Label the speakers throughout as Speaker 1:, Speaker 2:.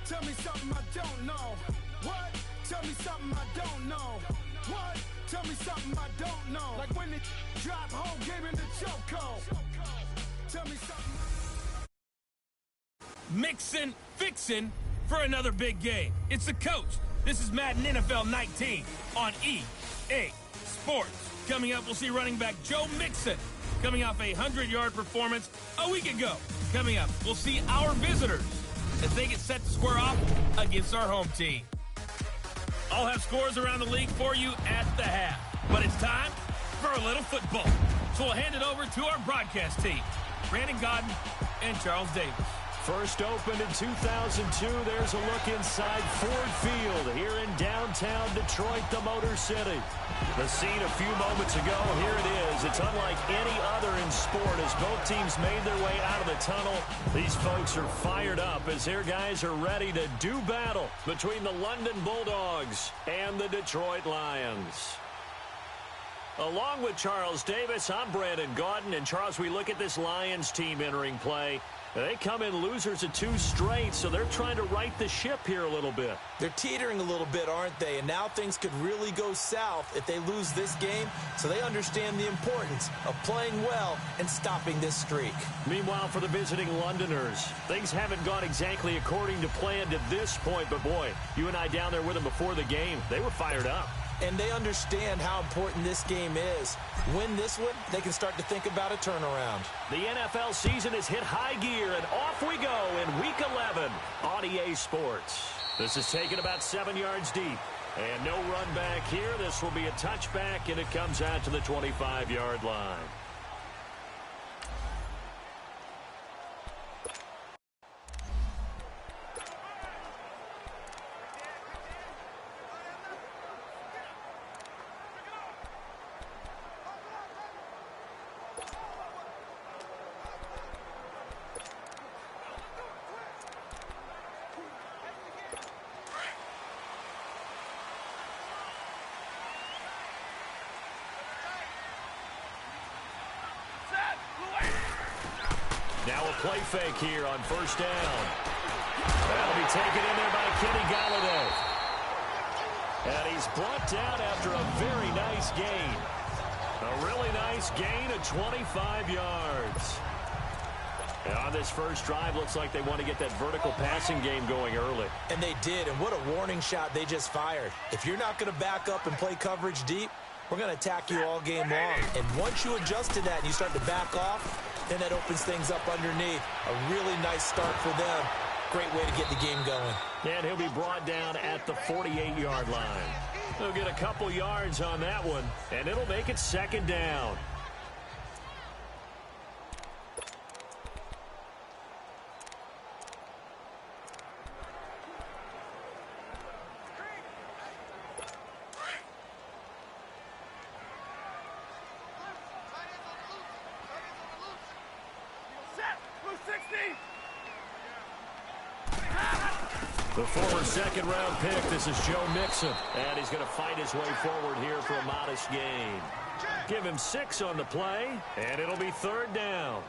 Speaker 1: Tell me something I don't know. What? Tell me something I don't know. What? Tell me something I don't know. Like when the drop whole game in the chokehold. Tell me something.
Speaker 2: Mixin', fixin' for another big game. It's the coach. This is Madden NFL 19 on EA Sports. Coming up, we'll see running back Joe Mixon coming off a 100-yard performance a week ago. Coming up, we'll see our visitors as they get set to square off against our home team. I'll have scores around the league for you at the half. But it's time for a little football. So we'll hand it over to our broadcast team, Brandon Godden and Charles Davis.
Speaker 3: First opened in 2002, there's a look inside Ford Field here in downtown Detroit, the Motor City. The scene a few moments ago, here it is. It's unlike any other in sport as both teams made their way out of the tunnel. These folks are fired up as their guys are ready to do battle between the London Bulldogs and the Detroit Lions. Along with Charles Davis, I'm Brandon Gaudin. And Charles, we look at this Lions team entering play. They come in losers of 2 straight, so they're trying to right the ship here a little bit.
Speaker 4: They're teetering a little bit, aren't they? And now things could really go south if they lose this game, so they understand the importance of playing well and stopping this streak.
Speaker 3: Meanwhile, for the visiting Londoners, things haven't gone exactly according to plan to this point, but boy, you and I down there with them before the game, they were fired up.
Speaker 4: And they understand how important this game is. Win this one, they can start to think about a turnaround.
Speaker 3: The NFL season has hit high gear, and off we go in Week 11 on EA Sports. This is taken about 7 yards deep. And no run back here. This will be a touchback, and it comes out to the 25-yard line. Now a play fake here on first down. That'll be taken in there by Kenny Galladay. And he's brought down after a very nice gain. A really nice gain of 25 yards. And on this first drive, looks like they want to get that vertical passing game going early.
Speaker 4: And they did, and what a warning shot they just fired. If you're not going to back up and play coverage deep, we're going to attack you all game long. And once you adjust to that and you start to back off, then that opens things up underneath. A really nice start for them. Great way to get the game going.
Speaker 3: And he'll be brought down at the 48-yard line. They'll get a couple yards on that one, and it'll make it second down. The former second-round pick, this is Joe Mixon. And he's going to fight his way forward here for a modest gain. Give him 6 on the play, and it'll be third down.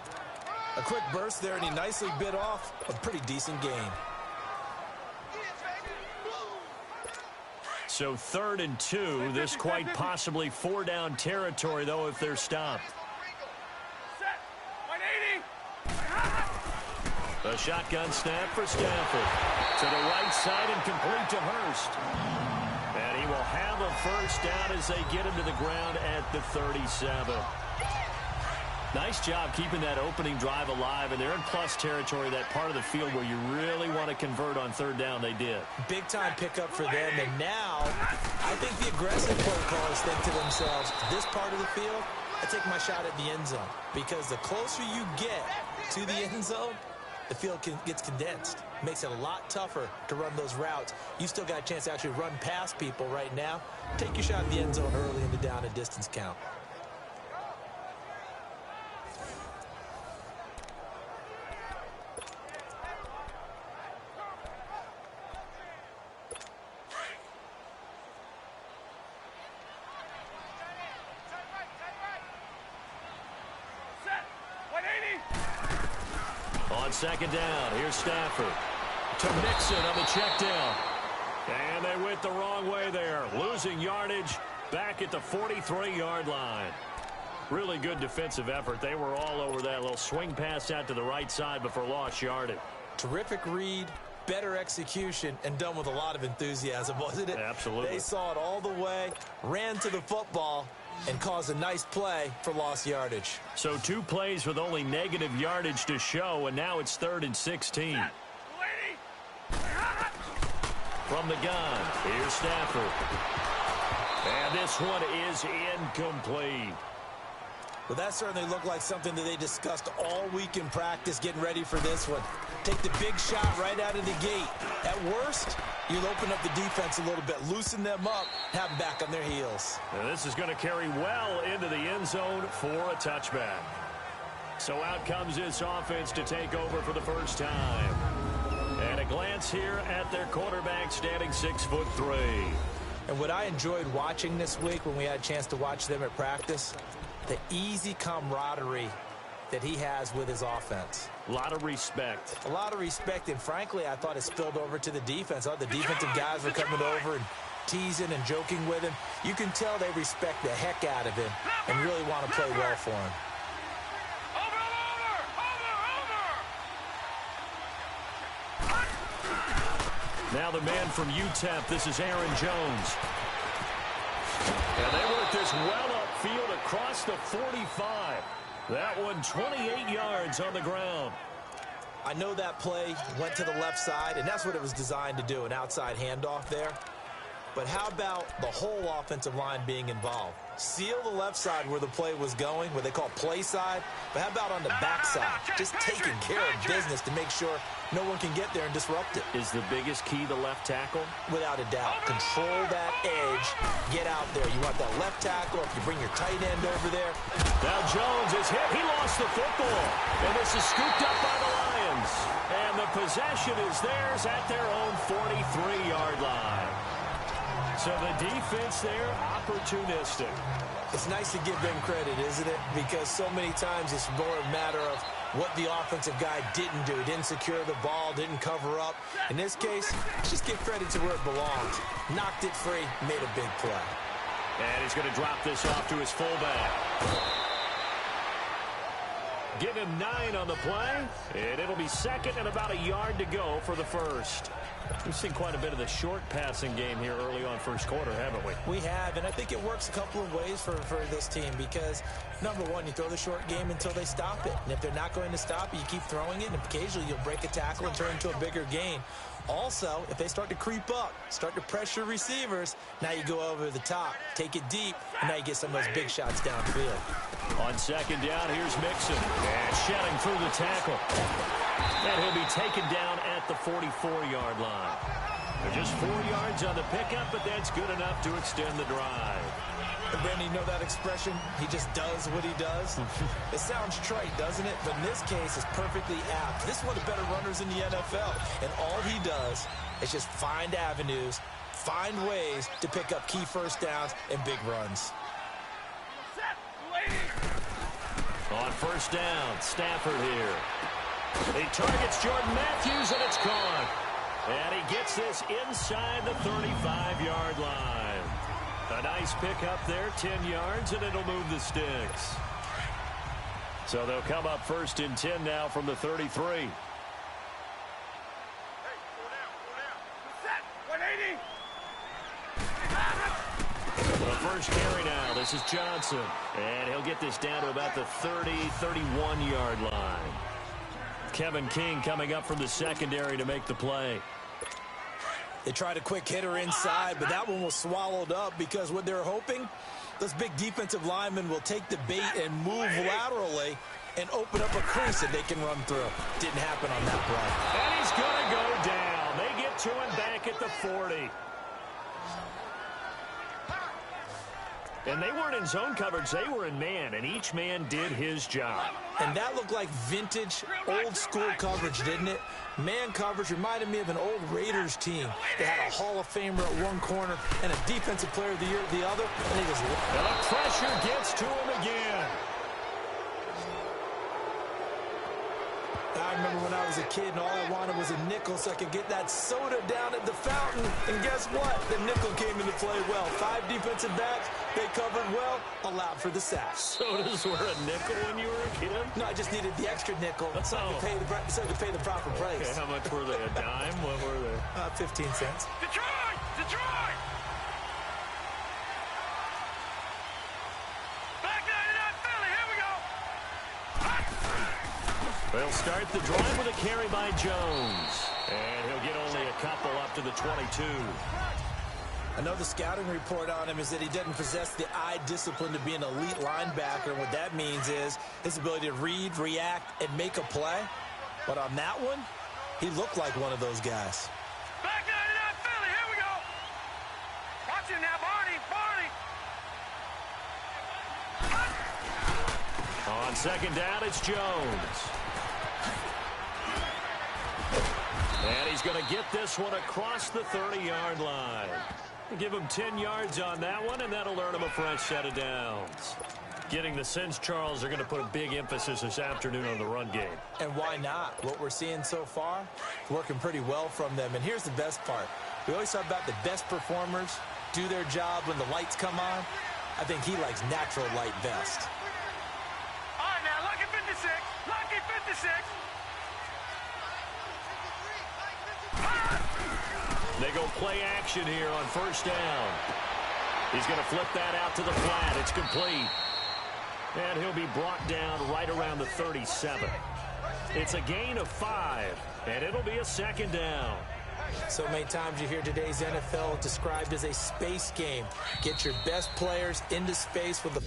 Speaker 4: A quick burst there, and he nicely bit off a pretty decent gain.
Speaker 3: So 3rd and 2. This quite possibly 4-down territory, though, if they're stopped. A shotgun snap for Stafford. To the right side and complete to Hurst. And he will have a first down as they get him to the ground at the 37. Nice job keeping that opening drive alive, and they're in plus territory, that part of the field where you really want to convert on 3rd down. They did.
Speaker 4: Big-time pickup for them, and now I think the aggressive play callers think to themselves, this part of the field, I take my shot at the end zone, because the closer you get to the end zone, the field gets condensed. Makes it a lot tougher to run those routes. You still got a chance to actually run past people right now. Take your shot at the end zone early in the down and distance count.
Speaker 3: On second down, here's Stafford. to Mixon on the check down. And they went the wrong way there, losing yardage back at the 43-yard line. Really good defensive effort. They were all over that little swing pass out to the right side before lost yardage.
Speaker 4: Terrific read, better execution, and done with a lot of enthusiasm, wasn't it?
Speaker 3: Absolutely.
Speaker 4: They saw it all the way, ran to the football, and caused a nice play for lost yardage.
Speaker 3: So 2 plays with only negative yardage to show, and now it's 3rd and 16. From the gun, here's Stafford. And this one is incomplete.
Speaker 4: Well, that certainly looked like something that they discussed all week in practice, getting ready for this one. Take the big shot right out of the gate. At worst, you'll open up the defense a little bit, loosen them up, have them back on their heels.
Speaker 3: Now this is going to carry well into the end zone for a touchback. So out comes this offense to take over for the first time. And a glance here at their quarterback, standing 6'3".
Speaker 4: And what I enjoyed watching this week when we had a chance to watch them at practice, the easy camaraderie that he has with his offense.
Speaker 3: A lot of respect.
Speaker 4: A lot of respect, and frankly, I thought it spilled over to the defense. The defensive guys were coming over and teasing and joking with him. You can tell they respect the heck out of him and really want to play well for him.
Speaker 3: Now the man from UTEP, this is Aaron Jones. And they work this well upfield across the 45. That one 28 yards on the ground.
Speaker 4: I know that play went to the left side, and that's what it was designed to do, an outside handoff there. But how about the whole offensive line being involved? Seal the left side where the play was going, what they call play side. But how about on the back side? Just taking care of business to make sure no one can get there and disrupt it.
Speaker 3: Is the biggest key the left tackle?
Speaker 4: Without a doubt. Control that edge. Get out there. You want that left tackle. If you bring your tight end over there.
Speaker 3: Now Jones is hit. He lost the football. And this is scooped up by the Lions. And the possession is theirs at their own 43-yard line. So the defense there, opportunistic.
Speaker 4: It's nice to give them credit, isn't it? Because so many times it's more a matter of what the offensive guy didn't do. Didn't secure the ball, didn't cover up. In this case, just give credit to where it belongs. Knocked it free, made a big play.
Speaker 3: And he's going to drop this off to his fullback. Give him 9 on the play, and it'll be 2nd and about a yard to go for the first. We've seen quite a bit of the short passing game here early on first quarter, haven't we?
Speaker 4: We have, and I think it works a couple of ways for this team because, number one, you throw the short game until they stop it. And if they're not going to stop it, you keep throwing it, and occasionally you'll break a tackle and turn into a bigger gain. Also, if they start to creep up, start to pressure receivers, now you go over the top, take it deep, and now you get some of those big shots downfield.
Speaker 3: On 2nd down, here's Mixon. And shedding through the tackle. And he'll be taken down at the 44-yard line. They're just 4 yards on the pickup, but that's good enough to extend the drive.
Speaker 4: And Brandon, you know that expression? He just does what he does. It sounds trite, doesn't it? But in this case, it's perfectly apt. This is one of the better runners in the NFL. And all he does is just find avenues, find ways to pick up key first downs and big runs.
Speaker 3: On 1st down, Stafford here. He targets Jordan Matthews, and it's gone. And he gets this inside the 35-yard line. A nice pickup there, 10 yards, and it'll move the sticks. So they'll come up 1st and 10 now from the 33. The first carry now. This is Johnson. And he'll get this down to about the 30, 31-yard line. Kevin King coming up from the secondary to make the play.
Speaker 4: They tried a quick hitter inside, but that one was swallowed up because what they're hoping, those big defensive linemen will take the bait and move laterally and open up a crease that they can run through. Didn't happen on that play.
Speaker 3: And he's going to go down. They get to him back at the 40. And they weren't in zone coverage. They were in man, and each man did his job.
Speaker 4: And that looked like vintage, old-school coverage, didn't it? Man coverage reminded me of an old Raiders team. They had a Hall of Famer at one corner and a Defensive Player of the Year at the other. And they just...
Speaker 3: And the pressure gets to him again.
Speaker 4: I remember when I was a kid, and all I wanted was a nickel so I could get that soda down at the fountain. And guess what? The nickel came into play well. 5 defensive backs, they covered well, allowed for the sack.
Speaker 3: Sodas were a nickel when you were a kid?
Speaker 4: No, I just needed the extra nickel so I could pay the proper price.
Speaker 3: Okay, how much were they? A dime? What were they?
Speaker 4: 15 cents.
Speaker 2: Detroit! Detroit! Back 99 Philly, here we go!
Speaker 3: They'll start the drive with a carry by Jones. And he'll get only a couple up to the 22.
Speaker 4: I know the scouting report on him is that he doesn't possess the eye discipline to be an elite linebacker. What that means is his ability to read, react, and make a play. But on that one, he looked like one of those guys.
Speaker 2: Back 99 Philly, here we go! Watch it now, Barney! Barney!
Speaker 3: On second down, it's Jones. And he's going to get this one across the 30-yard line. Give him 10 yards on that one, and that'll earn him a fresh set of downs. Getting the sense Charles are going to put a big emphasis this afternoon on the run game.
Speaker 4: And why not? What we're seeing so far, working pretty well from them. And here's the best part. We always talk about the best performers do their job when the lights come on. I think he likes natural light best.
Speaker 2: All right, now, lucky 56. Lucky 56.
Speaker 3: They go play action here on first down. He's going to flip that out to the flat. It's complete. And he'll be brought down right around the 37. It's a gain of 5, and it'll be a second down.
Speaker 4: So many times you hear today's NFL described as a space game. Get your best players into space with the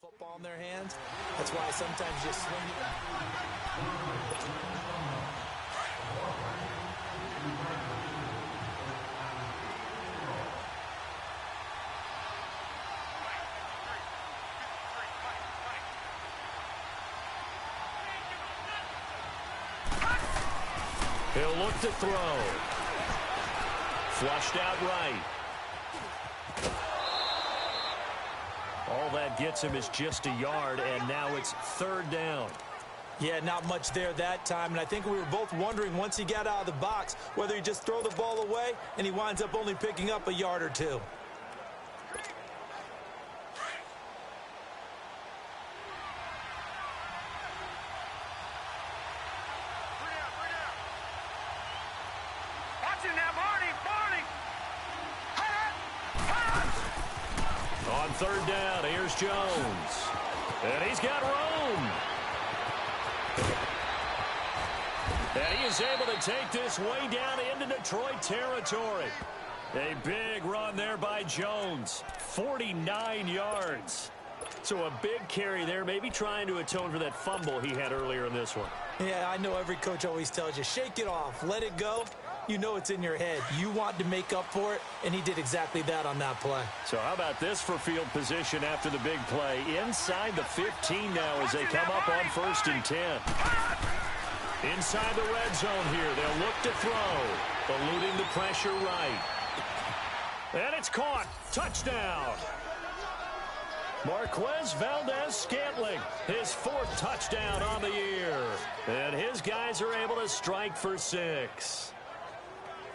Speaker 4: Football in their hands. That's why sometimes you just swing it.
Speaker 3: He'll look to throw. Flushed out right. All that gets him is just a yard, and now it's 3rd down.
Speaker 4: Yeah, not much there that time, and I think we were both wondering once he got out of the box whether he just throw the ball away and he winds up only picking up a yard or two.
Speaker 3: On 3rd down, here's Jones. And he's got room. And he is able to take this way down into Detroit territory. A big run there by Jones. 49 yards. So a big carry there, maybe trying to atone for that fumble he had earlier in this one.
Speaker 4: Yeah, I know every coach always tells you, shake it off, let it go. You know it's in your head. You want to make up for it, and he did exactly that on that play.
Speaker 3: So how about this for field position after the big play? Inside the 15 now as they come up on 1st and 10. Inside the red zone here. They'll look to throw. Eluding the pressure right. And it's caught. Touchdown. Marquez Valdez-Scantling, his 4th touchdown on the year. And his guys are able to strike for 6.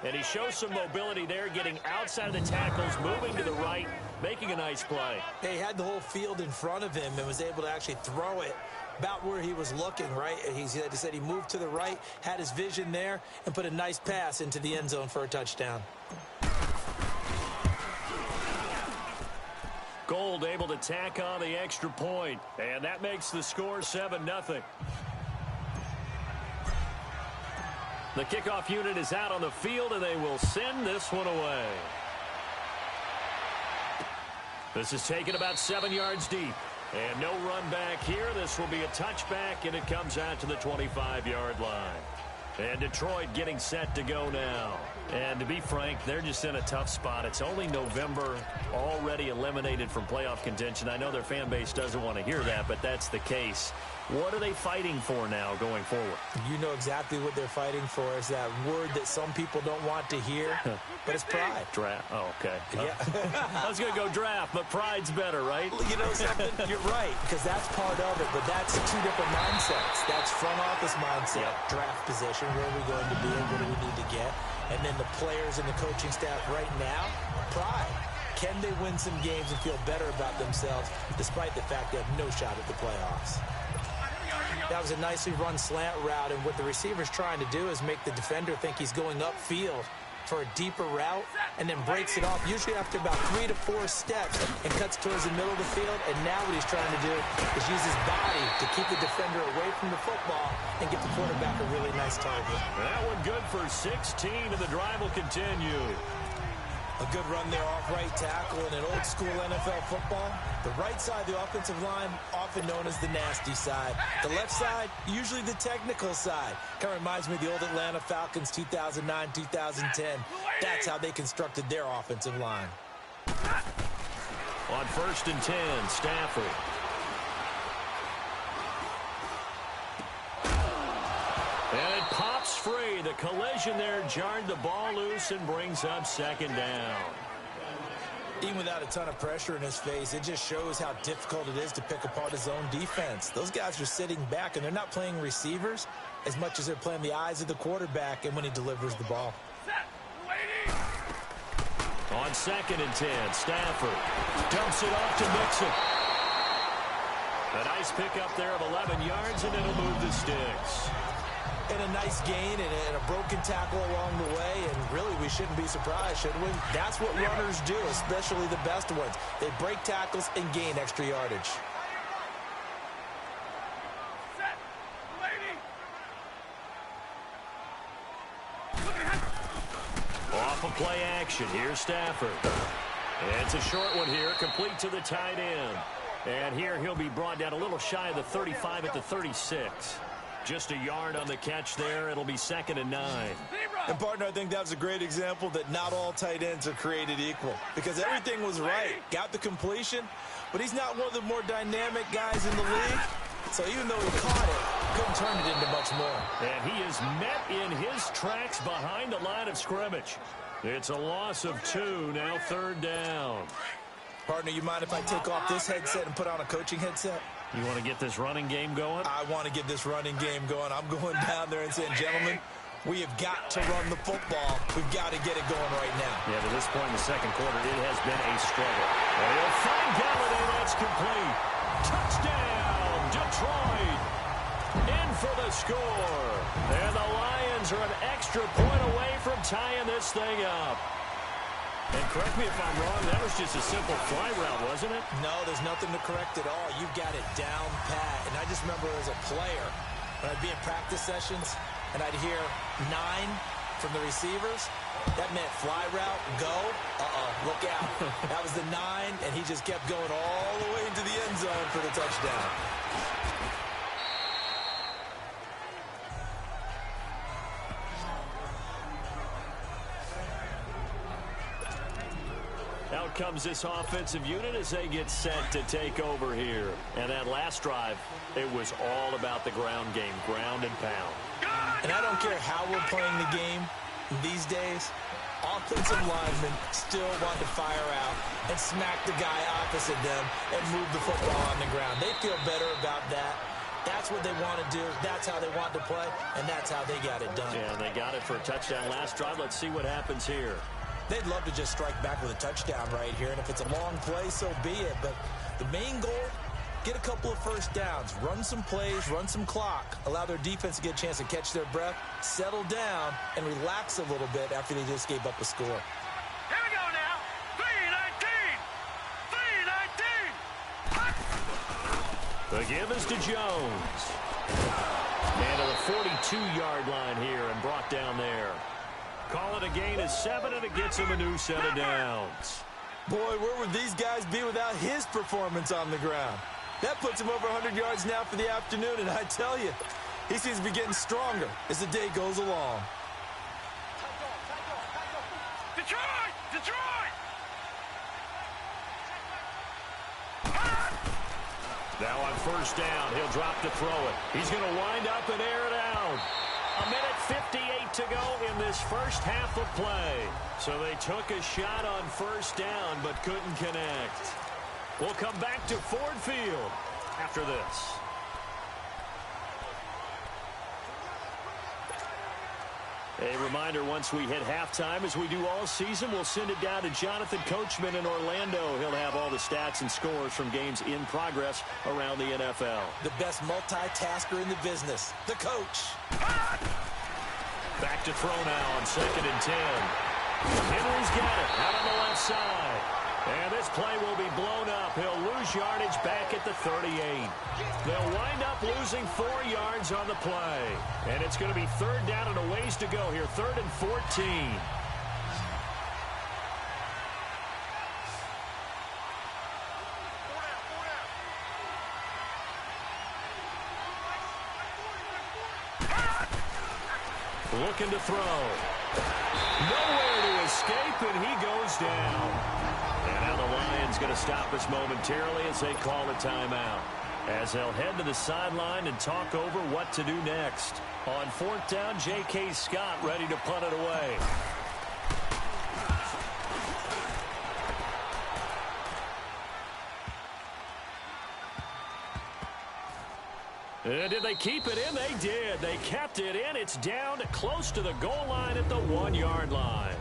Speaker 3: And he shows some mobility there, getting outside of the tackles, moving to the right, making a nice play.
Speaker 4: He had the whole field in front of him and was able to actually throw it about where he was looking, right? He said he moved to the right, had his vision there, and put a nice pass into the end zone for a touchdown.
Speaker 3: Gold able to tack on the extra point, and that makes the score 7-0. The kickoff unit is out on the field, and they will send this one away. This is taken about 7 yards deep. And no run back here. This will be a touchback, and it comes out to the 25-yard line. And Detroit getting set to go now. And to be frank, they're just in a tough spot. It's only November, already eliminated from playoff contention. I know their fan base doesn't want to hear that, but that's the case. What are they fighting for now going forward?
Speaker 4: You know exactly what they're fighting for. Is that word that some people don't want to hear, but it's pride.
Speaker 3: Draft. Oh, okay.
Speaker 4: Yeah.
Speaker 3: I was going to go draft, but pride's better, right?
Speaker 4: You know something? You're right, because that's part of it, but that's 2 different mindsets. That's front office mindset, draft position, where are we going to be and what do we need to get? And then the players and the coaching staff right now, pride. Can they win some games and feel better about themselves despite the fact they have no shot at the playoffs? That was a nicely run slant route, and what the receiver's trying to do is make the defender think he's going upfield for a deeper route and then breaks it off, usually after about 3 to 4 steps, and cuts towards the middle of the field. And now what he's trying to do is use his body to keep the defender away from the football and get the quarterback a really nice target.
Speaker 3: That one good for 16, and the drive will continue.
Speaker 4: A good run there off right tackle. In an old school NFL football, the right side of the offensive line, often known as the nasty side. The left side, usually the technical side. Kind of reminds me of the old Atlanta Falcons 2009, 2010. That's how they constructed their offensive line.
Speaker 3: On 1st and 10, Stafford. And it pops free. The collision there jarred the ball loose and brings up 2nd down.
Speaker 4: Even without a ton of pressure in his face, it just shows how difficult it is to pick apart his own defense. Those guys are sitting back, and they're not playing receivers as much as they're playing the eyes of the quarterback and when he delivers the ball.
Speaker 3: On 2nd and 10, Stafford dumps it off to Mixon. A nice pickup there of 11 yards, and it'll move the sticks.
Speaker 4: And a nice gain and a broken tackle along the way, and really we shouldn't be surprised, should we? That's what runners do, especially the best ones. They break tackles and gain extra yardage.
Speaker 3: Off of play action, here's Stafford. And it's a short one here, complete to the tight end. And here he'll be brought down a little shy of the 35 at the 36. Just a yard on the catch there. It'll be 2nd and 9.
Speaker 4: And, partner, I think that was a great example that not all tight ends are created equal, because everything was right. Got the completion, but he's not one of the more dynamic guys in the league. So even though he caught it, couldn't turn it into much more.
Speaker 3: And he is met in his tracks behind the line of scrimmage. It's a loss of 2, now 3rd down.
Speaker 4: Partner, you mind if I take off this headset and put on a coaching headset?
Speaker 3: You want to get this running game going?
Speaker 4: I want to get this running game going. I'm going down there and saying, gentlemen, we have got to run the football. We've got to get it going right now.
Speaker 3: Yeah, to this point in the second quarter, it has been a struggle. And he'll find Galladay. That's complete. Touchdown, Detroit. In for the score. And the Lions are an extra point away from tying this thing up. And correct me if I'm wrong, that was just a simple fly route, wasn't it?
Speaker 4: No, there's nothing to correct at all. You've got it down pat. And I just remember as a player, when I'd be in practice sessions, and I'd hear 9 from the receivers, that meant fly route, go, look out. That was the 9, and he just kept going all the way into the end zone for the touchdown.
Speaker 3: Out comes this offensive unit as they get set to take over here. And that last drive, it was all about the ground game, ground and pound.
Speaker 4: And I don't care how we're playing the game these days, offensive linemen still want to fire out and smack the guy opposite them and move the football on the ground. They feel better about that. That's what they want to do. That's how they want to play, and that's how they got it done.
Speaker 3: Yeah, and they got it for a touchdown last drive. Let's see what happens here.
Speaker 4: They'd love to just strike back with a touchdown right here, and if it's a long play, so be it. But the main goal, get a couple of first downs, run some plays, run some clock, allow their defense to get a chance to catch their breath, settle down, and relax a little bit after they just gave up a score.
Speaker 1: Here we go now. 3-19. 3-19.
Speaker 3: The give is to Jones. And to the 42-yard line here and brought down there. Call it a gain of 7, and it gets him a new set of downs.
Speaker 4: Boy, where would these guys be without his performance on the ground? That puts him over 100 yards now for the afternoon, and I tell you, he seems to be getting stronger as the day goes along.
Speaker 1: Detroit! Detroit!
Speaker 3: Now on first down, he'll drop to throw it. He's going to wind up and air it out. 1:58 to go in this first half of play. So they took a shot on first down but couldn't connect. We'll come back to Ford Field after this. A reminder, once we hit halftime, as we do all season, we'll send it down to Jonathan Coachman in Orlando. He'll have all the stats and scores from games in progress around the NFL.
Speaker 4: The best multitasker in the business, the coach.
Speaker 3: Back to throw now on 2nd and 10. Henry's got it out on the left side. And this play will be blown up. He'll lose yardage back at the 38. They'll wind up losing 4 yards on the play. And it's going to be 3rd down and a ways to go here. 3rd and 14. Looking to throw. Nowhere to escape, and he goes down. And now the Lions going to stop us momentarily as they call a timeout. As they'll head to the sideline and talk over what to do next. On 4th down, J.K. Scott ready to punt it away. Did they keep it in? They did. They kept it in. It's down to close to the goal line at the 1-yard line.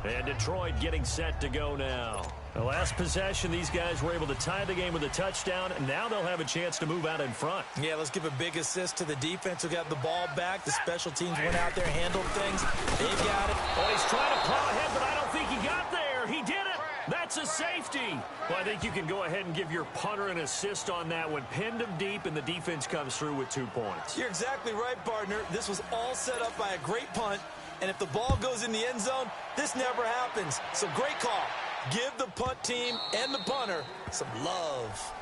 Speaker 3: And Detroit getting set to go now. The last possession, these guys were able to tie the game with a touchdown, and now they'll have a chance to move out in front.
Speaker 4: Yeah, let's give a big assist to the defense who got the ball back. The special teams went out there, handled things. They got it.
Speaker 3: Well, he's trying to plow ahead, but I don't think he got there. He did it. That's a safety. Well, I think you can go ahead and give your punter an assist on that one. Pinned him deep, and the defense comes through with 2 points.
Speaker 4: You're exactly right, partner. This was all set up by a great punt. And if the ball goes in the end zone, this never happens. So great call. Give the punt team and the punter some love.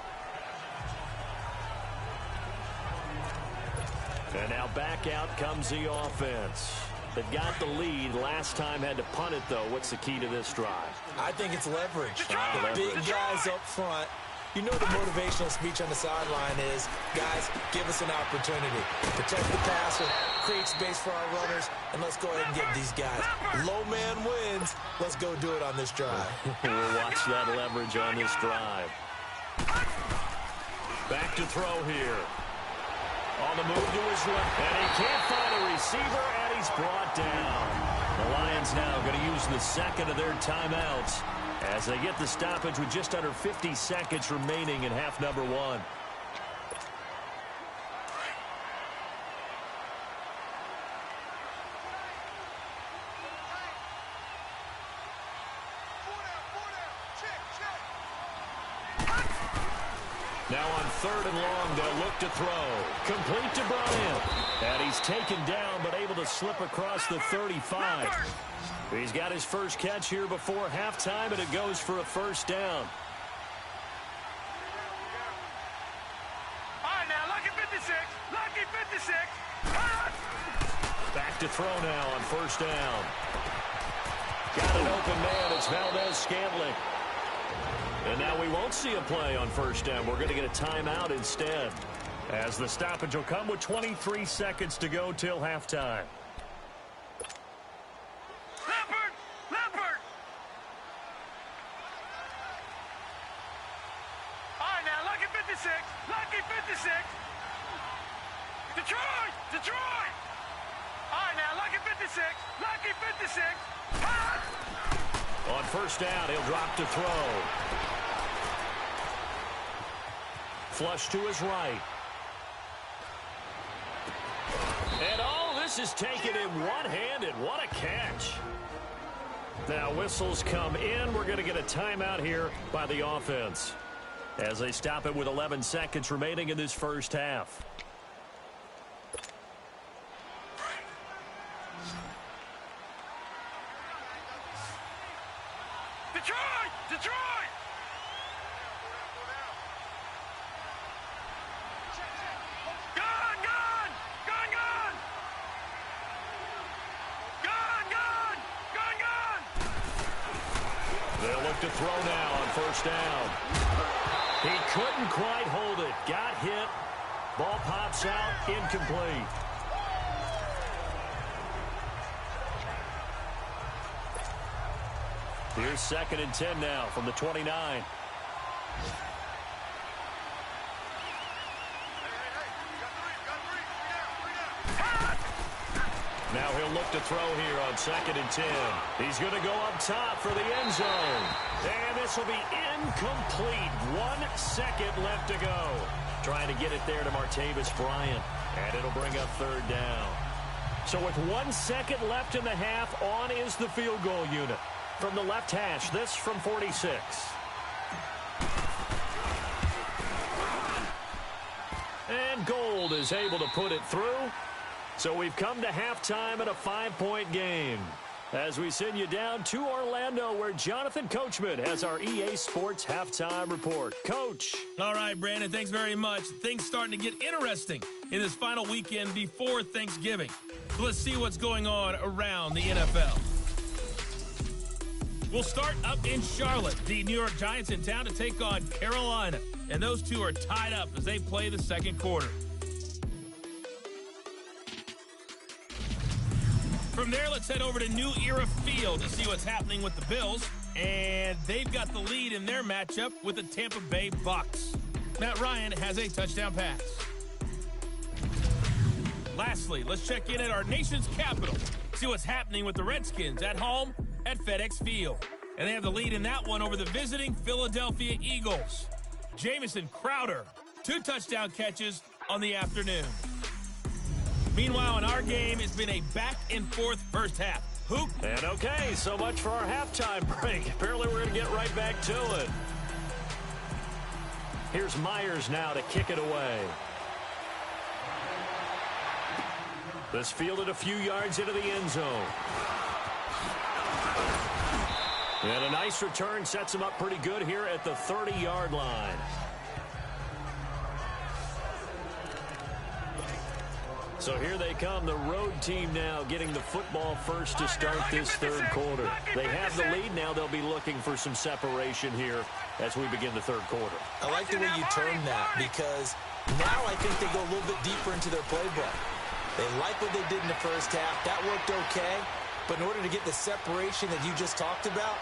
Speaker 3: And now back out comes the offense. They got the lead. Last time had to punt it, though. What's the key to this drive?
Speaker 4: I think it's leverage.
Speaker 3: Leverage.
Speaker 4: Big guys up front. You know the motivational speech on the sideline is, guys, give us an opportunity. Protect the passer, create space for our runners, and let's go ahead and get these guys. Low man wins. Let's go do it on this drive.
Speaker 3: We'll watch that leverage on this drive. Back to throw here. On the move to his left, and he can't find a receiver, and he's brought down. The Lions now going to use the second of their timeouts as they get the stoppage with just under 50 seconds remaining in half number one. Now on 3rd and long, they'll look to throw. Complete to Bryant. And he's taken down, but able to slip across the 35. He's got his first catch here before halftime, and it goes for a first down.
Speaker 1: All right, now, lucky 56. Lucky 56.
Speaker 3: Back to throw now on first down. Got an open man. It's Valdez-Scantling. And now we won't see a play on first down. We're going to get a timeout instead, as the stoppage will come with 23 seconds to go till halftime.
Speaker 1: Leopard! All right, now, lucky 56. Lucky 56. Detroit! All right, now, lucky 56. Lucky 56.
Speaker 3: On first down, he'll drop to throw. Flush to his right. And this is taken in one-handed. What a catch. Now whistles come in. We're going to get a timeout here by the offense as they stop it with 11 seconds remaining in this first half.
Speaker 1: Detroit!
Speaker 3: They'll look to throw now on first down. He couldn't quite hold it. Got hit. Ball pops out. Incomplete. Here's 2nd and 10 now from the 29. Now he'll look to throw here on 2nd and 10. He's going to go up top for the end zone. And this will be incomplete. 1 second left to go. Trying to get it there to Martavis Bryant. And it'll bring up 3rd down. So with 1 second left in the half, on is the field goal unit. From the left hash, this from 46. And Gold is able to put it through. So we've come to halftime in a 5-point game. As we send you down to Orlando, where Jonathan Coachman has our EA Sports halftime report. Coach.
Speaker 2: All right, Brandon, thanks very much. Things starting to get interesting in this final weekend before Thanksgiving. So let's see what's going on around the NFL. We'll start up in Charlotte. The New York Giants in town to take on Carolina. And those two are tied up as they play the second quarter. From there, let's head over to New Era Field to see what's happening with the Bills. And they've got the lead in their matchup with the Tampa Bay Bucks. Matt Ryan has a touchdown pass. Lastly, let's check in at our nation's capital. See what's happening with the Redskins at home at FedEx Field. And they have the lead in that one over the visiting Philadelphia Eagles. Jamison Crowder, 2 touchdown catches on the afternoon. Meanwhile, in our game, it's been a back-and-forth first half. Hoop.
Speaker 3: And okay, so much for our halftime break. Apparently we're going to get right back to it. Here's Myers now to kick it away. This fielded a few yards into the end zone. And a nice return sets him up pretty good here at the 30-yard line. So here they come, the road team now getting the football first to start this third quarter. They have the lead now. They'll be looking for some separation here as we begin the third quarter.
Speaker 4: I like the way you term that because now I think they go a little bit deeper into their playbook. They like what they did in the first half. That worked okay. But in order to get the separation that you just talked about,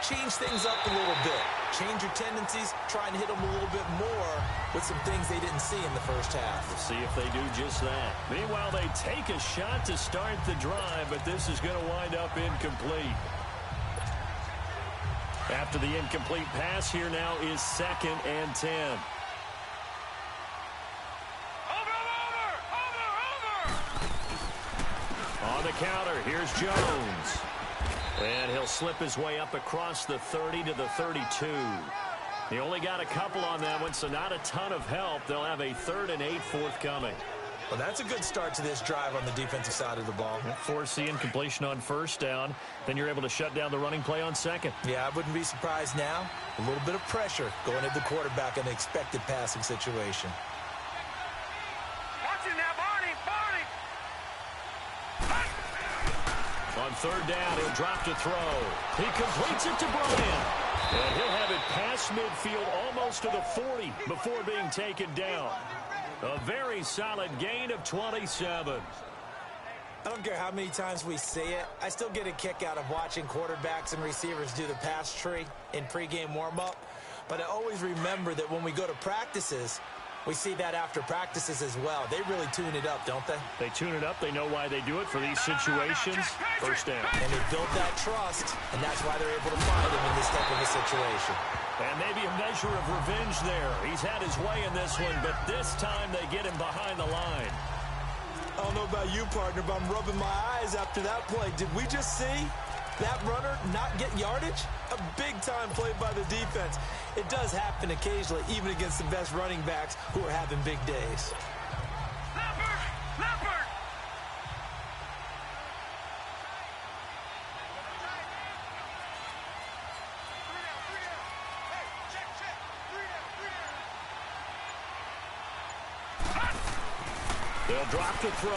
Speaker 4: change things up a little bit. Change your tendencies, try and hit them a little bit more with some things they didn't see in the first half.
Speaker 3: We'll see if they do just that. Meanwhile, they take a shot to start the drive, but this is going to wind up incomplete. After the incomplete pass, here now is 2nd and 10. On the counter, here's Jones. And he'll slip his way up across the 30 to the 32. He only got a couple on that one, so not a ton of help. They'll have a 3rd and 8 forthcoming.
Speaker 4: Well, that's a good start to this drive on the defensive side of the ball.
Speaker 3: Force the incompletion on first down. Then you're able to shut down the running play on second.
Speaker 4: Yeah, I wouldn't be surprised now. A little bit of pressure going at the quarterback in an expected passing situation.
Speaker 3: On 3rd down, he'll drop to throw. He completes it to Bryant. And he'll have it past midfield almost to the 40 before being taken down. A very solid gain of 27.
Speaker 4: I don't care how many times we see it. I still get a kick out of watching quarterbacks and receivers do the pass tree in pregame warm-up. But I always remember that when we go to practices, we see that after practices as well. They really tune it up, don't they?
Speaker 3: They tune it up. They know why they do it for these situations. First down.
Speaker 4: And they built that trust, and that's why they're able to find him in this type of a situation.
Speaker 3: And maybe a measure of revenge there. He's had his way in this one, but this time they get him behind the line.
Speaker 4: I don't know about you, partner, but I'm rubbing my eyes after that play. Did we just see that runner not get yardage? A big-time play by the defense. It does happen occasionally, even against the best running backs who are having big days.
Speaker 3: They'll drop to throw.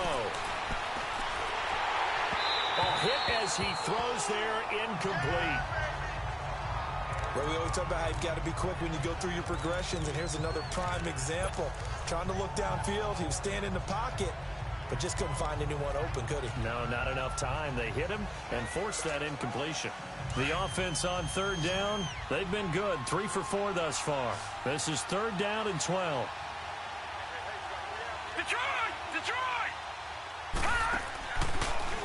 Speaker 3: A hit as he throws there, incomplete.
Speaker 4: Well, we always talk about how you've got to be quick when you go through your progressions, and here's another prime example. Trying to look downfield, he was standing in the pocket, but just couldn't find anyone open, could he?
Speaker 3: No, not enough time. They hit him and forced that incompletion. The offense on 3rd down, they've been good. 3 for 4 thus far. This is 3rd down and 12.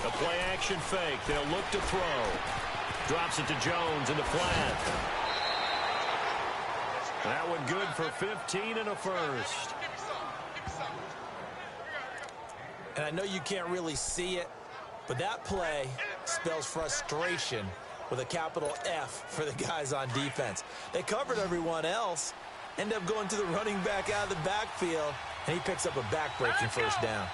Speaker 3: A play-action fake. They'll look to throw. Drops it to Jones into flat. That one good for 15 and a first.
Speaker 4: And I know you can't really see it, but that play spells frustration with a capital F for the guys on defense. They covered everyone else, end up going to the running back out of the backfield, and he picks up a back-breaking first down.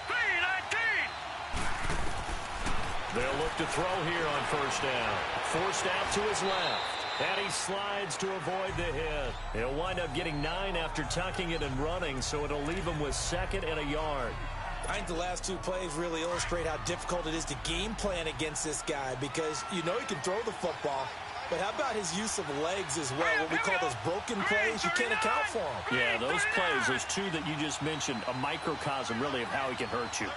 Speaker 3: They'll look to throw here on first down. Forced out to his left. And he slides to avoid the hit. He'll wind up getting 9 after tucking it and running, so it'll leave him with 2nd and a yard.
Speaker 4: I think the last 2 plays really illustrate how difficult it is to game plan against this guy because you know he can throw the football, but how about his use of legs as well? What we call those broken plays, you can't account for them.
Speaker 3: Yeah, those plays, those 2 that you just mentioned, a microcosm really of how he can hurt you.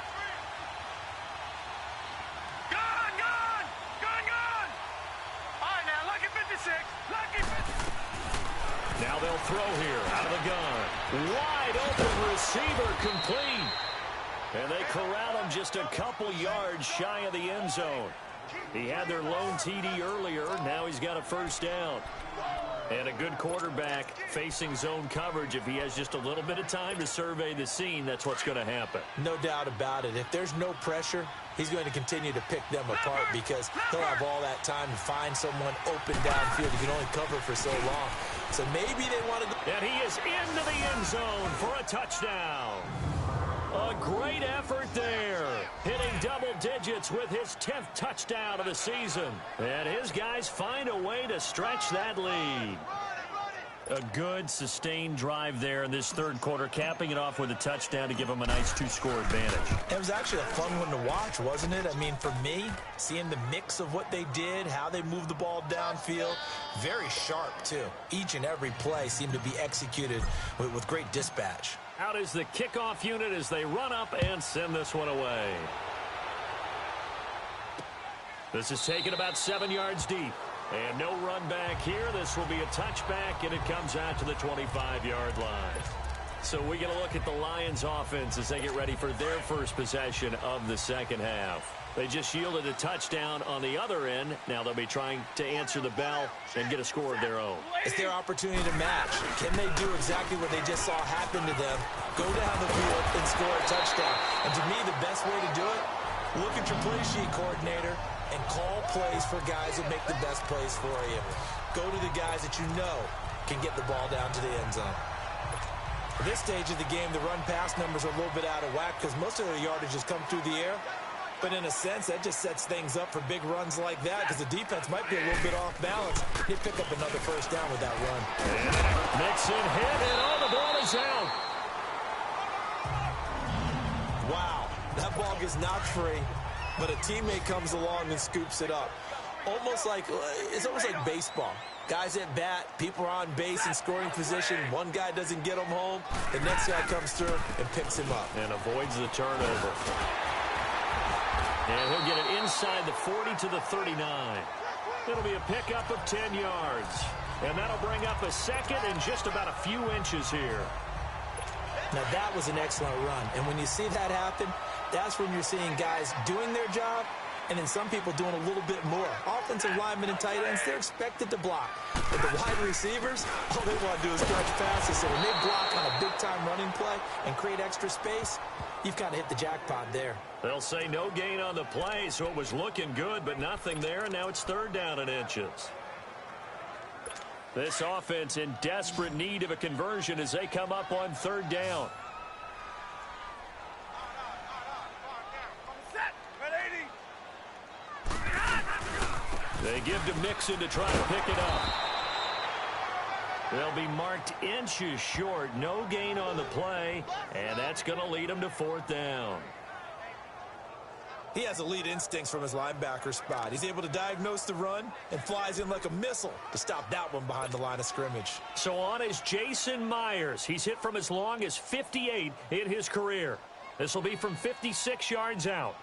Speaker 3: Now they'll throw here out of the gun. Wide open receiver complete. And they corral him just a couple yards shy of the end zone. He had their lone TD earlier. Now he's got a first down. And a good quarterback facing zone coverage. If he has just a little bit of time to survey the scene, that's what's going to happen.
Speaker 4: No doubt about it. If there's no pressure, he's going to continue to pick them apart because he'll have all that time to find someone open downfield. He can only cover for so long. So maybe they want to go.
Speaker 3: And he is into the end zone for a touchdown. A great effort there. double digits with his 10th touchdown of the season. And his guys find a way to stretch that lead. A good, sustained drive there in this third quarter, capping it off with a touchdown to give them a nice 2-score advantage.
Speaker 4: It was actually a fun one to watch, wasn't it? I mean, for me, seeing the mix of what they did, how they moved the ball downfield, very sharp, too. Each and every play seemed to be executed with great dispatch.
Speaker 3: Out is the kickoff unit as they run up and send this one away. This is taken about 7 yards deep. And no run back here. This will be a touchback, and it comes out to the 25-yard line. So we get a look at the Lions offense as they get ready for their first possession of the second half. They just yielded a touchdown on the other end. Now they'll be trying to answer the bell and get a score of their own.
Speaker 4: It's their opportunity to match. Can they do exactly what they just saw happen to them? Go down the field and score a touchdown. And to me, the best way to do it, look at your play sheet coordinator and call plays for guys that make the best plays for you. Go to the guys that you know can get the ball down to the end zone. At this stage of the game, the run-pass numbers are a little bit out of whack because most of their yardage has come through the air. But in a sense, that just sets things up for big runs like that because the defense might be a little bit off balance. They pick up another first down with that run.
Speaker 3: Mixon hit, and the ball is out.
Speaker 4: Wow, that ball gets knocked free. But a teammate comes along and scoops it up. It's almost like baseball. Guys at bat, people are on base in scoring position. One guy doesn't get him home. The next guy comes through and picks him up.
Speaker 3: And avoids the turnover. And he'll get it inside the 40 to the 39. It'll be a pickup of 10 yards. And that'll bring up a second and just about a few inches here.
Speaker 4: Now that was an excellent run. And when you see that happen, that's when you're seeing guys doing their job and then some people doing a little bit more. Offensive linemen and tight ends, they're expected to block. But the wide receivers, all they want to do is catch passes. So when they block on a big-time running play and create extra space, you've kind of hit the jackpot there.
Speaker 3: They'll say no gain on the play, so it was looking good, but nothing there. And now it's third down in inches. This offense in desperate need of a conversion as they come up on third down. They give to Mixon to try to pick it up. They'll be marked inches short. No gain on the play, and that's going to lead them to fourth down.
Speaker 4: He has elite instincts from his linebacker spot. He's able to diagnose the run and flies in like a missile to stop that one behind the line of scrimmage.
Speaker 3: So on is Jason Myers. He's hit from as long as 58 in his career. This will be from 56 yards out.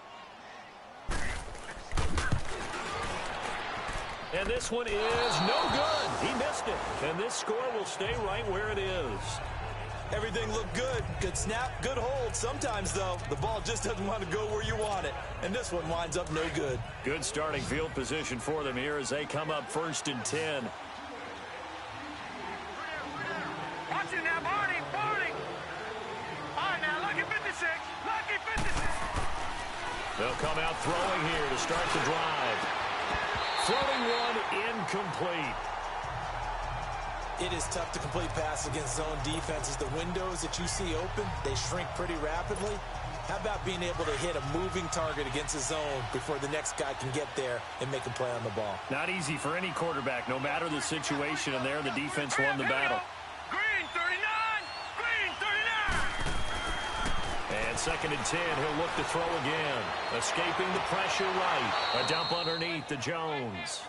Speaker 3: And this one is no good. He missed it. And this score will stay right where it is.
Speaker 4: Everything looked good. Good snap, good hold. Sometimes, though, the ball just doesn't want to go where you want it. And this one winds up no good.
Speaker 3: Good starting field position for them here as they come up 1st and 10.
Speaker 1: Watch it now, Barney. All right, now, lucky 56. Lucky 56.
Speaker 3: They'll come out throwing here to start the drive. Throwing one incomplete.
Speaker 4: It is tough to complete passes against zone defenses. The windows that you see open, they shrink pretty rapidly. How about being able to hit a moving target against a zone before the next guy can get there and make a play on the ball?
Speaker 3: Not easy for any quarterback, no matter the situation, and there the defense won the battle.
Speaker 1: Green 39! Green 39!
Speaker 3: And 2nd and 10, he'll look to throw again. Escaping the pressure right. A dump underneath to Jones.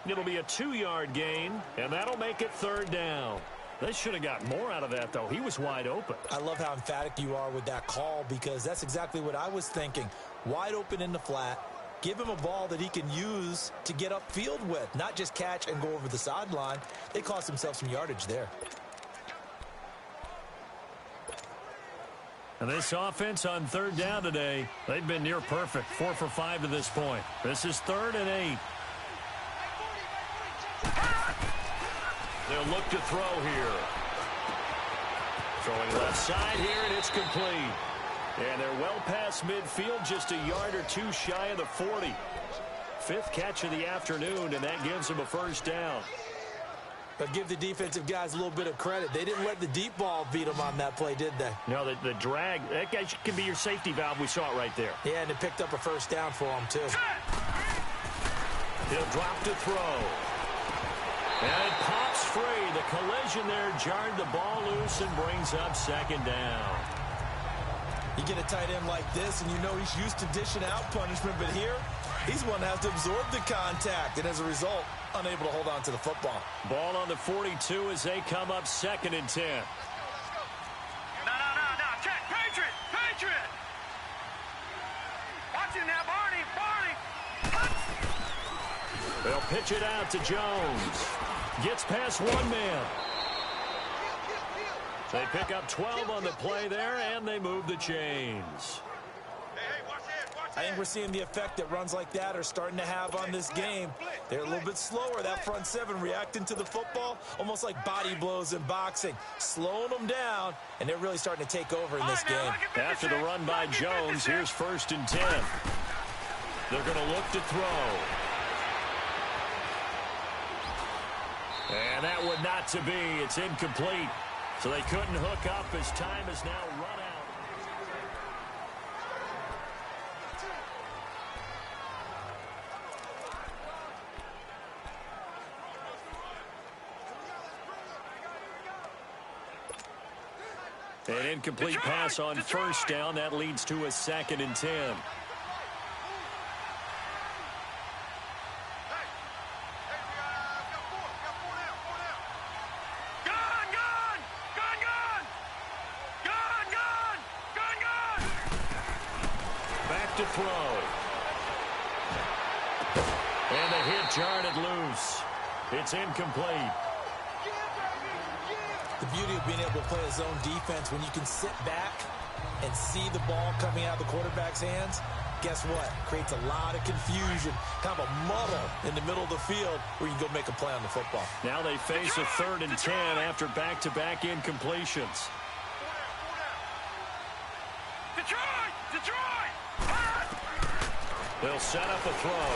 Speaker 3: It'll be a 2-yard gain, and that'll make it third down. They should have got more out of that, though. He was wide open.
Speaker 4: I love how emphatic you are with that call because that's exactly what I was thinking. Wide open in the flat. Give him a ball that he can use to get upfield with, not just catch and go over the sideline. They cost themselves some yardage there.
Speaker 3: And this offense on third down today, they've been near perfect. 4 for 5 to this point. This is 3rd and 8. They'll look to throw here. Throwing left side here, and it's complete. And they're well past midfield, just a yard or two shy of the 40. 5th catch of the afternoon, and that gives them a first down.
Speaker 4: But give the defensive guys a little bit of credit. They didn't let the deep ball beat them on that play, did they?
Speaker 3: No, the drag, that guy can be your safety valve. We saw it right there.
Speaker 4: Yeah, and it picked up a first down for him, too.
Speaker 3: He'll drop to throw. And it pops free. The collision there jarred the ball loose and brings up second down.
Speaker 4: You get a tight end like this, and you know he's used to dishing out punishment, but here, he's one that has to absorb the contact, and as a result, unable to hold on to the football.
Speaker 3: Ball on the 42 as they come up 2nd and 10.
Speaker 1: No. Check. Patriot. Watch him now, Barney.
Speaker 3: They'll pitch it out to Jones. Gets past one man. They pick up 12 on the play there, and they move the chains.
Speaker 4: I think we're seeing the effect that runs like that are starting to have on this game. They're a little bit slower, that front seven reacting to the football, almost like body blows in boxing, slowing them down, and they're really starting to take over in this game.
Speaker 3: After the run by Jones, here's 1st and 10. They're going to look to throw. And that would not to be. It's incomplete. So they couldn't hook up as time has now run out. An incomplete pass on first down. That leads to a 2nd and 10. Back to throw. And the hit jarred it loose. It's incomplete.
Speaker 4: The beauty of being able to play a zone defense, when you can sit back and see the ball coming out of the quarterback's hands, guess what? Creates a lot of confusion, kind of a muddle in the middle of the field where you can go make a play on the football.
Speaker 3: Now they face a 3rd and 10 after back-to-back incompletions.
Speaker 1: Detroit!
Speaker 3: They'll set up a throw.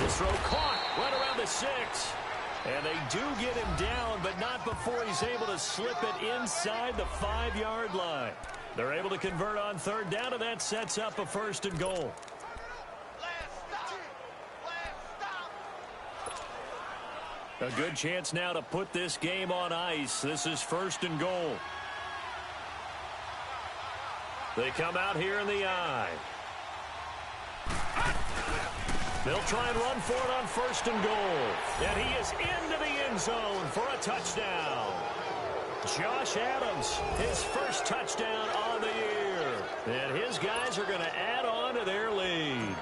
Speaker 3: His throw caught right around the 6. And they do get him down, but not before he's able to slip it inside the 5-yard line. They're able to convert on 3rd down, and that sets up a 1st and goal. A good chance now to put this game on ice. This is 1st and goal. They come out here in the eye. They'll try and run for it on 1st and goal. And he is into the end zone for a touchdown. Josh Adams, his first touchdown on the year. And his guys are going to add on to their lead.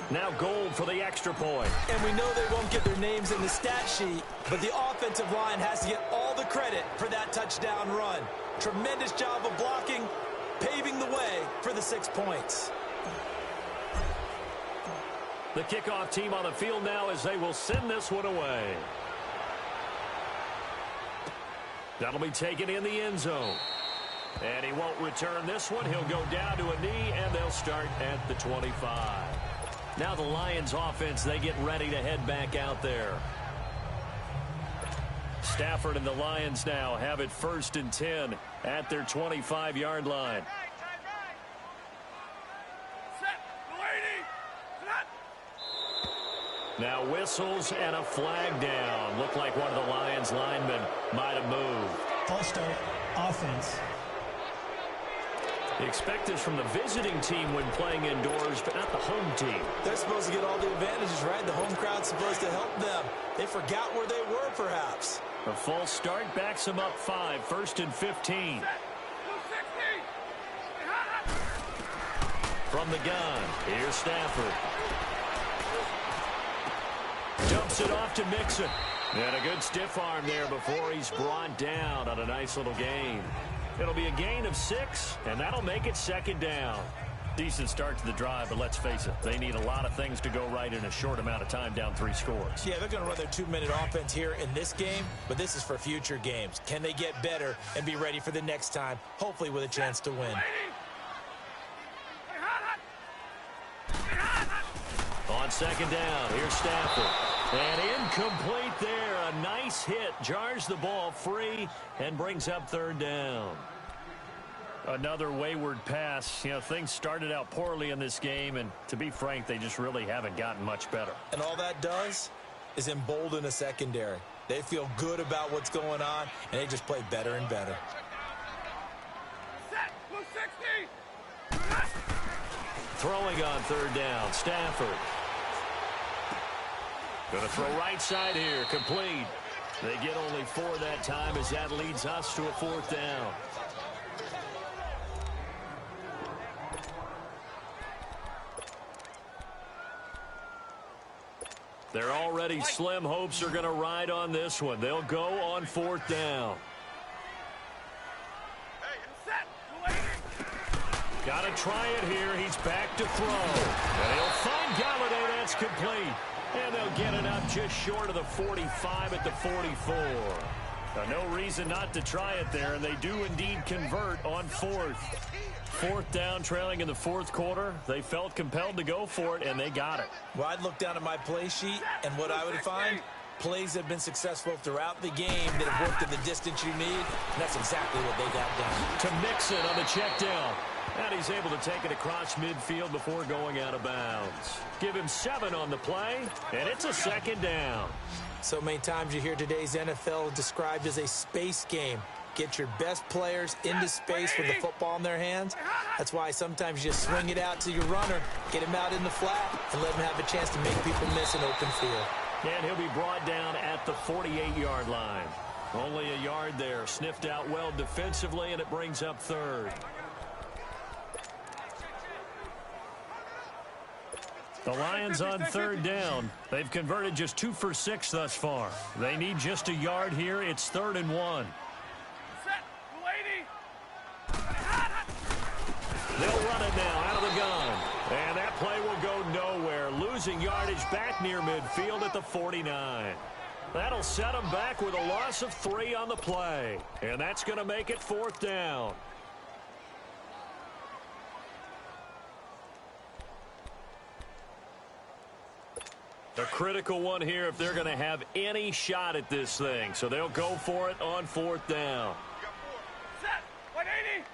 Speaker 3: Now Gold for the extra point.
Speaker 4: And we know they won't get their names in the stat sheet, but the offensive line has to get all the credit for that touchdown run. Tremendous job of blocking, paving the way for the 6 points.
Speaker 3: The kickoff team on the field now as they will send this one away. That'll be taken in the end zone. And he won't return this one. He'll go down to a knee, and they'll start at the 25. Now the Lions offense, they get ready to head back out there. Stafford and the Lions now have it 1st and 10 at their 25-yard line. Now whistles and a flag down. Looked like one of the Lions linemen might have moved.
Speaker 5: False start, offense.
Speaker 3: You expect this from the visiting team when playing indoors, but not the home team.
Speaker 4: They're supposed to get all the advantages, right? The home crowd's supposed to help them. They forgot where they were, perhaps.
Speaker 3: A false start backs them up 5, 1st and 15. From the gun, here's Stafford. Dumps it off to Mixon. And a good stiff arm there before he's brought down on a nice little gain. It'll be a gain of 6, and that'll make it 2nd down. Decent start to the drive, but let's face it, they need a lot of things to go right in a short amount of time down 3 scores.
Speaker 4: Yeah, they're going to run their 2-minute offense here in this game, but this is for future games. Can they get better and be ready for the next time, hopefully with a chance to win? On
Speaker 3: 2nd down, here's Stafford. And incomplete there. A a nice hit, jars the ball free, and brings up third down. Another wayward pass. You know, things started out poorly in this game, and to be frank, they just really haven't gotten much better.
Speaker 4: And all that does is embolden a secondary. They feel good about what's going on, and they just play better and better.
Speaker 3: Throwing on third down, Stafford. Going to throw right side here, complete. They get only 4 that time as that leads us to a fourth down. Their already slim hopes are going to ride on this one. They'll go on fourth down. Got to try it here. He's back to throw. And he'll find Galladay. That's complete. And they'll get it up just short of the 45 at the 44. No reason not to try it there, and they do indeed convert on fourth. Fourth down, trailing in the fourth quarter. They felt compelled to go for it, and they got it.
Speaker 4: Well, I'd look down at my play sheet, and what I would find, plays have been successful throughout the game that have worked at the distance you need, and that's exactly what they got done.
Speaker 3: To Mixon on the check down. And he's able to take it across midfield before going out of bounds. Give him 7 on the play, and it's a second down.
Speaker 4: So many times you hear today's NFL described as a space game. Get your best players into space with the football in their hands. That's why sometimes you swing it out to your runner, get him out in the flat, and let him have a chance to make people miss an open field.
Speaker 3: And he'll be brought down at the 48-yard line. Only a yard there. Sniffed out well defensively, and it brings up third. The Lions on third down. They've converted just 2 for 6 thus far. They need just a yard here. It's 3rd and 1. They'll run it now out of the gun. And that play will go nowhere. Losing yardage back near midfield at the 49. That'll set them back with a loss of 3 on the play. And that's going to make it 4th down. A critical one here if they're going to have any shot at this thing. So they'll go for it on 4th down.
Speaker 1: Set. 180.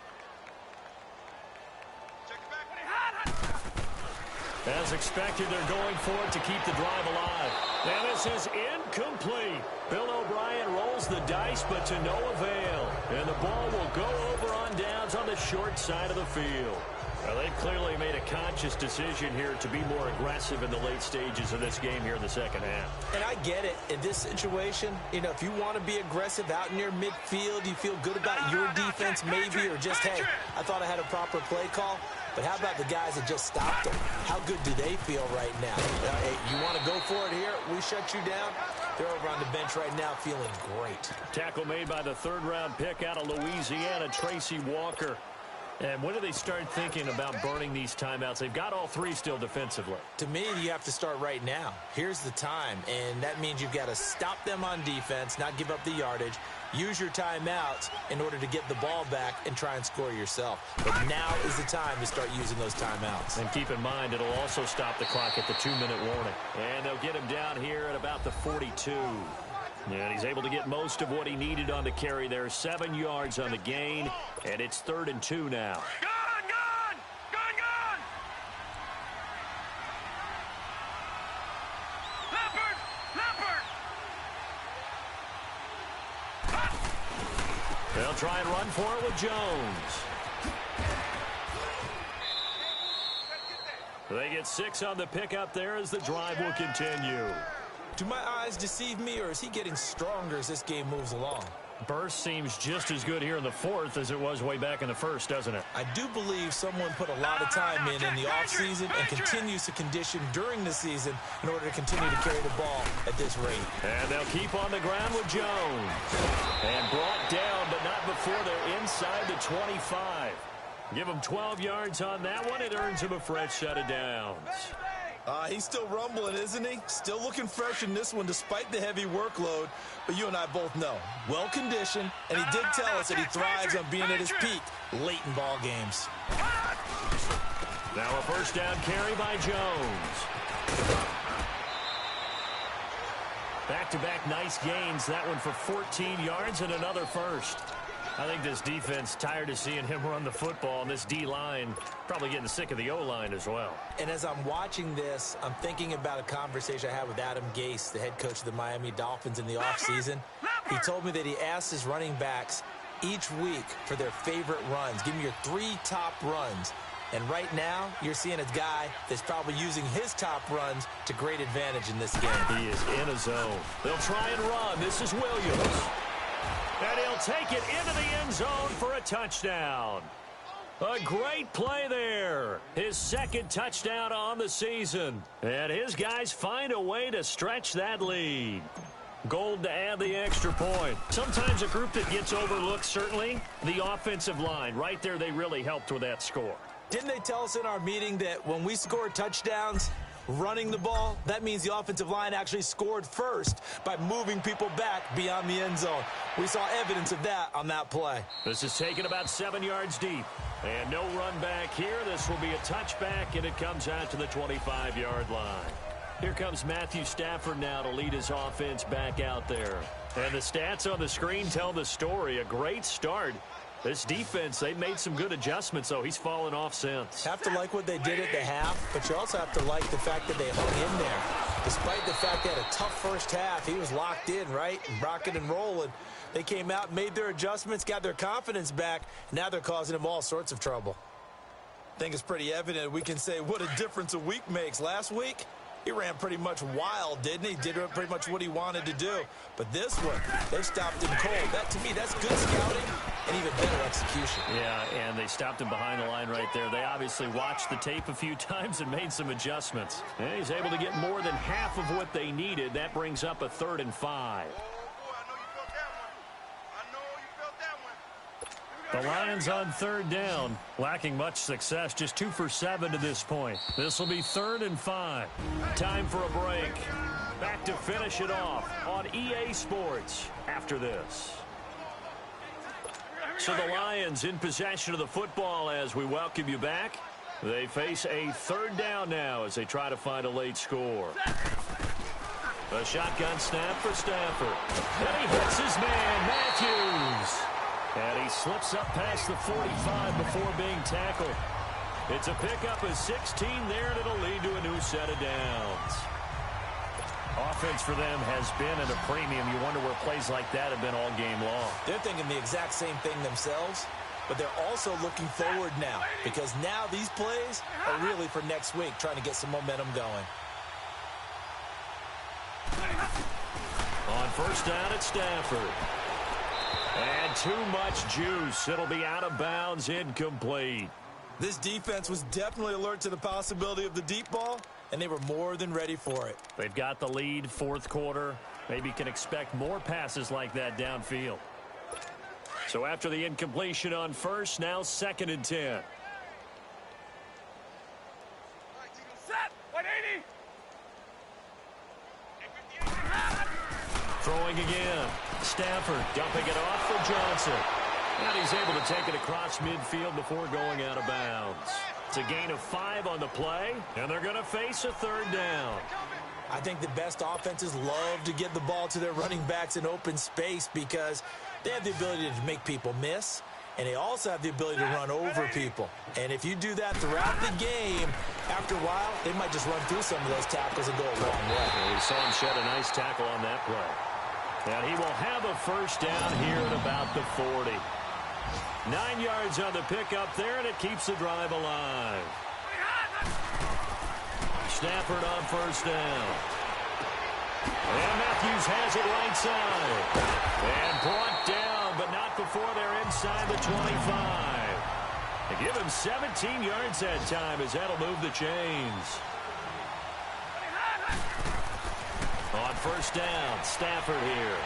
Speaker 3: As expected, they're going for it to keep the drive alive. And this is incomplete. Bill O'Brien rolls the dice, but to no avail. And the ball will go over on downs on the short side of the field. Well, they've clearly made a conscious decision here to be more aggressive in the late stages of this game here in the second half.
Speaker 4: And I get it. In this situation, you know, if you want to be aggressive out near midfield, you feel good about your defense maybe, or just, hey, I thought I had a proper play call. But how about the guys that just stopped them? How good do they feel right now? Hey, you want to go for it here? We shut you down. They're over on the bench right now feeling great.
Speaker 3: Tackle made by the 3rd-round pick out of Louisiana, Tracy Walker. And when do they start thinking about burning these timeouts? They've got all 3 still defensively.
Speaker 4: To me, you have to start right now. Here's the time, and that means you've got to stop them on defense, not give up the yardage, use your timeouts in order to get the ball back and try and score yourself. But now is the time to start using those timeouts.
Speaker 3: And keep in mind, it'll also stop the clock at the 2-minute warning. And they'll get him down here at about the 42. And he's able to get most of what he needed on the carry there. 7 yards on the gain, and it's 3rd and 2 now.
Speaker 1: Gone! Leopard!
Speaker 3: They'll try and run for it with Jones. They get 6 on the pickup there as the drive will continue.
Speaker 4: Do my eyes deceive me, or is he getting stronger as this game moves along?
Speaker 3: Burst seems just as good here in the 4th as it was way back in the 1st, doesn't it?
Speaker 4: I do believe someone put a lot of time in the offseason and continues to condition during the season in order to continue to carry the ball at this rate.
Speaker 3: And they'll keep on the ground with Jones. And brought down, but not before they're inside the 25. Give him 12 yards on that one. It earns him a fresh set of downs.
Speaker 4: He's still rumbling, isn't he? Still looking fresh in this one despite the heavy workload. But you and I both know, well-conditioned, and he did tell us that he thrives on being at his peak late in ball games.
Speaker 3: Now a 1st down carry by Jones. Back-to-back nice gains. That one for 14 yards and another first. I think this defense tired of seeing him run the football, and this D-line probably getting sick of the O-line as well.
Speaker 4: And as I'm watching this, I'm thinking about a conversation I had with Adam Gase, the head coach of the Miami Dolphins in the offseason. He told me that he asked his running backs each week for their favorite runs. Give me your 3 top runs. And right now, you're seeing a guy that's probably using his top runs to great advantage in this game.
Speaker 3: He is in a zone. They'll try and run. This is Williams. And he'll take it into the end zone for a touchdown. A great play there. His second touchdown on the season. And his guys find a way to stretch that lead. Gold to add the extra point. Sometimes a group that gets overlooked, certainly, the offensive line. Right there, they really helped with that score.
Speaker 4: Didn't they tell us in our meeting that when we score touchdowns running the ball, that means the offensive line actually scored first by moving people back beyond the end zone? We saw evidence of that on that play.
Speaker 3: This is taken about 7 yards deep. And no run back here. This will be a touchback, and it comes out to the 25-yard line. Here comes Matthew Stafford now to lead his offense back out there. And the stats on the screen tell the story. A great start. This defense, they've made some good adjustments, though. He's fallen off since.
Speaker 4: Have to like what they did at the half, but you also have to like the fact that they hung in there. Despite the fact they had a tough first half, he was locked in, right? And rocking and rolling. They came out, made their adjustments, got their confidence back, and now they're causing him all sorts of trouble. I think it's pretty evident we can say what a difference a week makes. Last week, he ran pretty much wild, didn't he? Did pretty much what he wanted to do. But this one, they stopped him cold. That, to me, that's good scouting and even better execution.
Speaker 3: Yeah, and they stopped him behind the line right there. They obviously watched the tape a few times and made some adjustments. And he's able to get more than half of what they needed. That brings up a 3rd and 5. The Lions on 3rd down, lacking much success, just 2 for 7 to this point. This will be 3rd and 5. Time for a break. Back to finish it off on EA Sports after this. So the Lions in possession of the football as we welcome you back. They face a 3rd down now as they try to find a late score. A shotgun snap for Stafford. And he hits his man, Matthews. And he slips up past the 45 before being tackled. It's a pickup of 16 there, and it'll lead to a new set of downs. Offense for them has been at a premium. You wonder where plays like that have been all game long.
Speaker 4: They're thinking the exact same thing themselves, but they're also looking forward now because now these plays are really for next week, trying to get some momentum going.
Speaker 3: On 1st down at Stafford. And too much juice. It'll be out of bounds, incomplete.
Speaker 4: This defense was definitely alert to the possibility of the deep ball, and they were more than ready for it.
Speaker 3: They've got the lead, 4th quarter. Maybe can expect more passes like that downfield. So after the incompletion on 1st, now 2nd and 10.
Speaker 1: Set 180.
Speaker 3: Throwing again. Stafford dumping it off for Johnson. And he's able to take it across midfield before going out of bounds. It's a gain of 5 on the play, and they're going to face a 3rd down.
Speaker 4: I think the best offenses love to get the ball to their running backs in open space because they have the ability to make people miss, and they also have the ability to run over people. And if you do that throughout the game, after a while, they might just run through some of those tackles and go a long way.
Speaker 3: And we saw him shed a nice tackle on that play. And he will have a 1st down here at about the 40. 9 yards on the pickup there, and it keeps the drive alive. Stafford on 1st down. And Matthews has it right side. And brought down, but not before they're inside the 25. They give him 17 yards that time as that'll move the chains. On 1st down, Stafford here.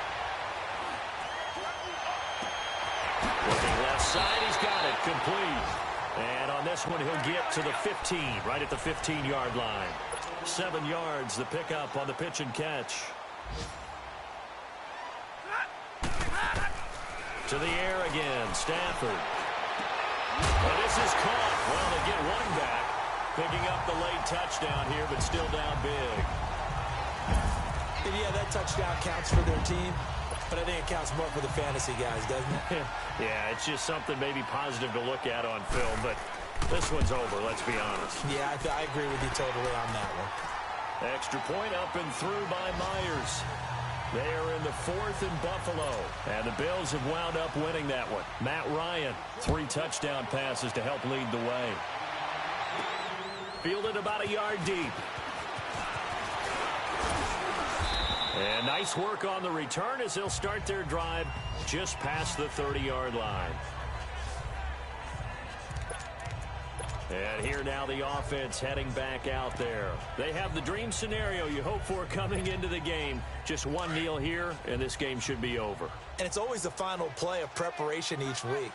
Speaker 3: Looking left side, he's got it, complete. And on this one, he'll get to the 15, right at the 15-yard line. 7 yards, the pickup on the pitch and catch. To the air again, Stafford. Well, this is caught. Well, they get one back, picking up the late touchdown here, but still down big.
Speaker 4: Did he yeah, that touchdown counts for their team, but I think it counts more for the fantasy guys, doesn't it?
Speaker 3: Yeah, it's just something maybe positive to look at on film, but this one's over, let's be honest.
Speaker 4: Yeah, I agree with you totally on that one.
Speaker 3: Extra point up and through by Myers. They are in the 4th and Buffalo, and the Bills have wound up winning that one. Matt Ryan, 3 touchdown passes to help lead the way. Fielded about a yard deep. And nice work on the return as they'll start their drive just past the 30-yard line. And here now the offense heading back out there. They have the dream scenario you hope for coming into the game. Just one kneel here, and this game should be over.
Speaker 4: And it's always the final play of preparation each week.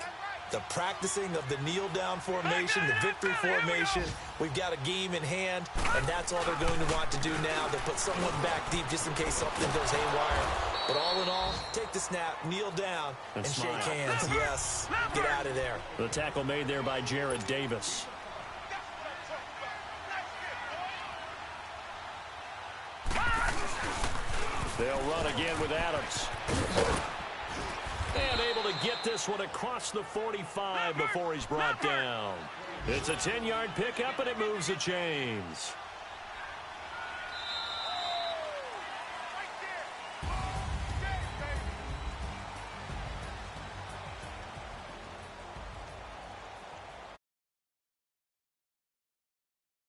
Speaker 4: The practicing of the kneel-down formation, the victory formation. We've got a game in hand, and that's all they're going to want to do now. They'll put someone back deep just in case something goes haywire. But all in all, take the snap, kneel down, and shake hands. Yes, get out of there.
Speaker 3: The tackle made there by Jared Davis. They'll run again with Adams. And able to get this one across the 45 before he's brought down. It's a 10-yard pickup, and it moves the chains.